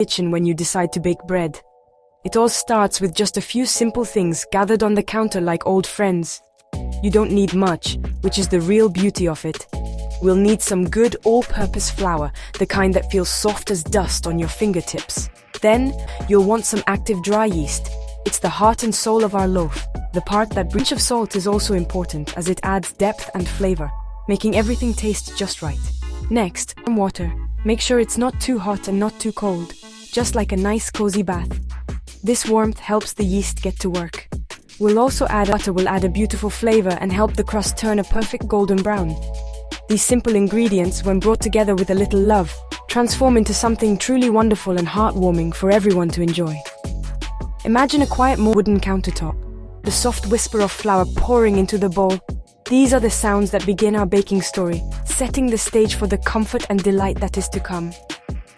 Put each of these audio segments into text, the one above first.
kitchen when you decide to bake bread. It all starts with just a few simple things gathered on the counter like old friends. You don't need much, which is the real beauty of it. We'll need some good all-purpose flour, the kind that feels soft as dust on your fingertips. Then, you'll want some active dry yeast. It's the heart and soul of our loaf. The part that pinch of salt is also important as it adds depth and flavor, making everything taste just right. Next, warm water. Make sure it's not too hot and not too cold, just like a nice cozy bath. This warmth helps the yeast get to work. We'll also add butter will add a beautiful flavor and help the crust turn a perfect golden brown. These simple ingredients, when brought together with a little love, transform into something truly wonderful and heartwarming for everyone to enjoy. Imagine a quiet wooden countertop, the soft whisper of flour pouring into the bowl. These are the sounds that begin our baking story, setting the stage for the comfort and delight that is to come.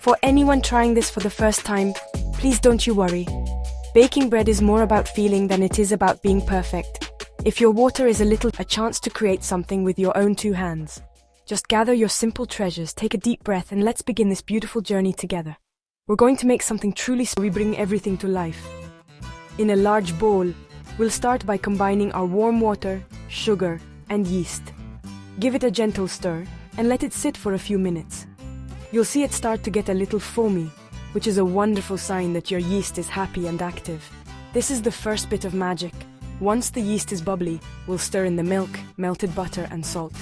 For anyone trying this for the first time, please don't you worry. Baking bread is more about feeling than it is about being perfect. If your water is a chance to create something with your own two hands. Just gather your simple treasures, take a deep breath, and let's begin this beautiful journey together. We're going to make something truly so we bring everything to life. In a large bowl, we'll start by combining our warm water, sugar, and yeast. Give it a gentle stir and let it sit for a few minutes. You'll see it start to get a little foamy, which is a wonderful sign that your yeast is happy and active. This is the first bit of magic. Once the yeast is bubbly, we'll stir in the milk, melted butter, and salt.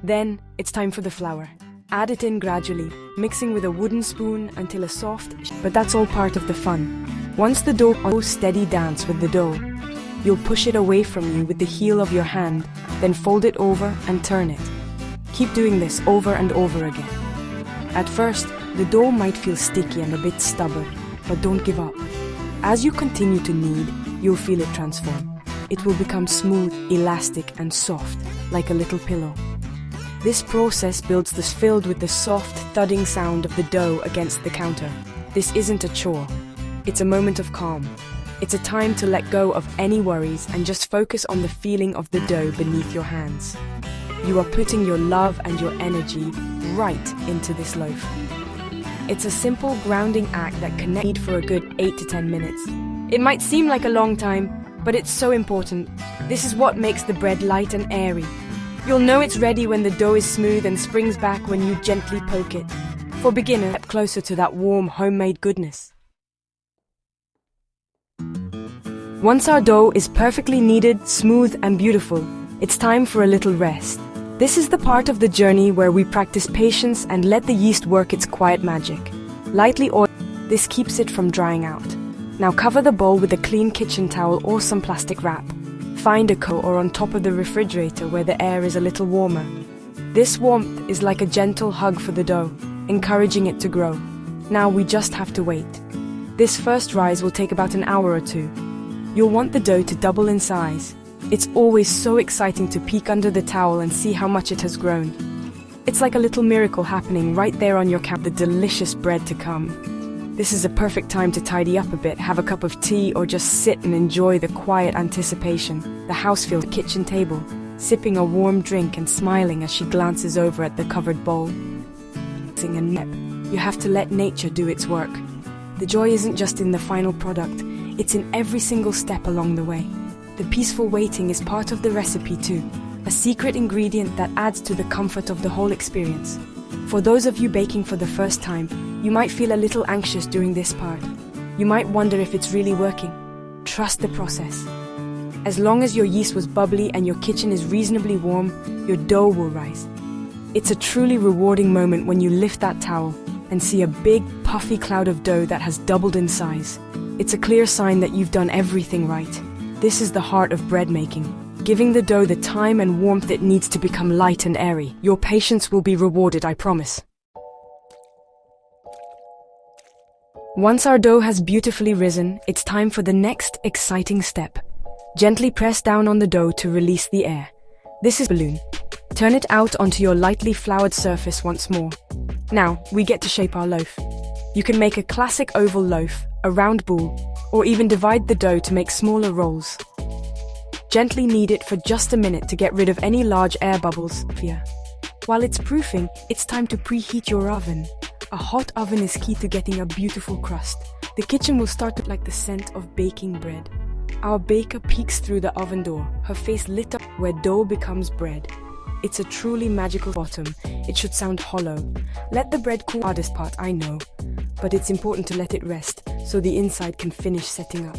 Then, it's time for the flour. Add it in gradually, mixing with a wooden spoon until a soft, but that's all part of the fun. Once the dough steady dance with the dough, you'll push it away from you with the heel of your hand, then fold it over and turn it. Keep doing this over and over again. At first, the dough might feel sticky and a bit stubborn, but don't give up. As you continue to knead, you'll feel it transform. It will become smooth, elastic, and soft, like a little pillow. This process builds this filled with the soft, thudding sound of the dough against the counter. This isn't a chore. It's a moment of calm. It's a time to let go of any worries and just focus on the feeling of the dough beneath your hands. You are putting your love and your energy right into this loaf. It's a simple grounding act that can need for a good 8 to 10 minutes. It might seem like a long time, but it's so important. This is what makes the bread light and airy. You'll know it's ready when the dough is smooth and springs back when you gently poke it. For beginners, step closer to that warm, homemade goodness. Once our dough is perfectly kneaded, smooth, and beautiful, it's time for a little rest. This is the part of the journey where we practice patience and let the yeast work its quiet magic. Lightly oil, this keeps it from drying out. Now cover the bowl with a clean kitchen towel or some plastic wrap. Find a coat or on top of the refrigerator where the air is a little warmer. This warmth is like a gentle hug for the dough, encouraging it to grow. Now we just have to wait. This first rise will take about an hour or two. You'll want the dough to double in size. It's always so exciting to peek under the towel and see how much it has grown. It's like a little miracle happening right there on your cap, the delicious bread to come. This is a perfect time to tidy up a bit, have a cup of tea, or just sit and enjoy the quiet anticipation. The house feels the kitchen table, sipping a warm drink and smiling as she glances over at the covered bowl. And nip. You have to let nature do its work. The joy isn't just in the final product, it's in every single step along the way. The peaceful waiting is part of the recipe too, a secret ingredient that adds to the comfort of the whole experience. For those of you baking for the first time, you might feel a little anxious during this part. You might wonder if it's really working. Trust the process. As long as your yeast was bubbly and your kitchen is reasonably warm, your dough will rise. It's a truly rewarding moment when you lift that towel and see a big, puffy cloud of dough that has doubled in size. It's a clear sign that you've done everything right. This is the heart of bread making, giving the dough the time and warmth it needs to become light and airy. Your patience will be rewarded, I promise. Once our dough has beautifully risen, it's time for the next exciting step. Gently press down on the dough to release the air. This is balloon. Turn it out onto your lightly floured surface once more. Now, we get to shape our loaf. You can make a classic oval loaf, a round ball, or even divide the dough to make smaller rolls. Gently knead it for just a minute to get rid of any large air bubbles. While it's proofing, it's time to preheat your oven. A hot oven is key to getting a beautiful crust. The kitchen will start like the scent of baking bread. Our baker peeks through the oven door, her face lit up where dough becomes bread. It's a truly magical bottom. It should sound hollow. Let the bread cool. Hardest part, I know. But it's important to let it rest so the inside can finish setting up.